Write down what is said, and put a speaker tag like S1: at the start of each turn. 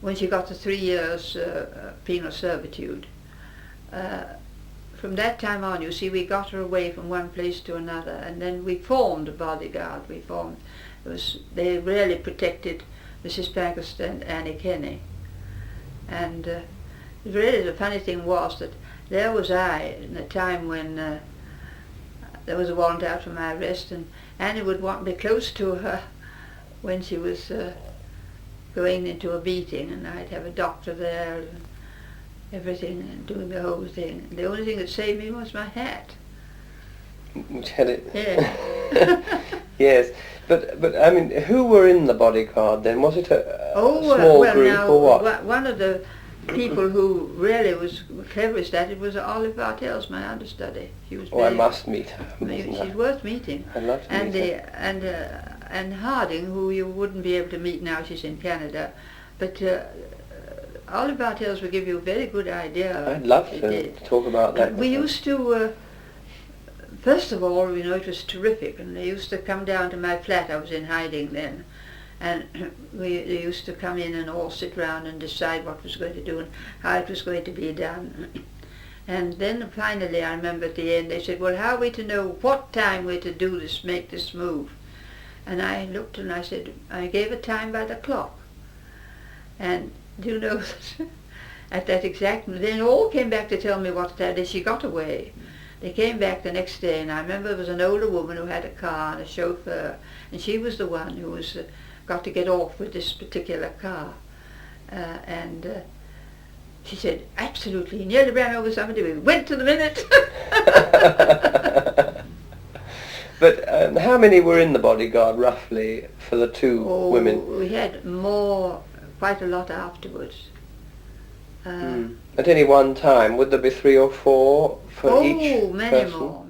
S1: when she got to 3 years penal servitude. From that time on, you see, we got her away from one place to another, and then we formed a Bodyguard. They really protected Mrs Pankhurst and Annie Kenney. And really the funny thing was that there was I in a time when there was a warrant out for my arrest, and Annie would want me close to her when she was going into a beating, and I'd have a doctor there and everything, and doing the whole thing. The only thing that saved me was my hat.
S2: Which had it?
S1: Yeah.
S2: Yes, but I mean, who were in the Bodyguard then? Was it a small
S1: well,
S2: group
S1: now,
S2: or what?
S1: One of the people who really was cleverest at it was Olive Bartels, my understudy. She was
S2: I must meet her.
S1: She's worth meeting.
S2: I'd love to meet her.
S1: And Harding, who you wouldn't be able to meet now, she's in Canada, but Olive Bartels will give you a very good idea.
S2: I'd love to talk about that.
S1: We used to, first of all, you know, it was terrific, and they used to come down to my flat. I was in hiding then, and they used to come in and all sit round and decide what was going to do and how it was going to be done. And then finally, I remember at the end, they said, well, how are we to know what time we're to do this, make this move? And I looked and I said, I gave a time by the clock. And do you know, at that exact moment, they all came back to tell me what time she got away. They came back the next day, and I remember there was an older woman who had a car and a chauffeur, and she was the one who was got to get off with this particular car. And she said, absolutely, he nearly ran over somebody, we went to the minute.
S2: But how many were in the Bodyguard, roughly, for the two women?
S1: We had more, quite a lot afterwards.
S2: At any one time, would there be 3 or 4 for each person?
S1: Oh, many more.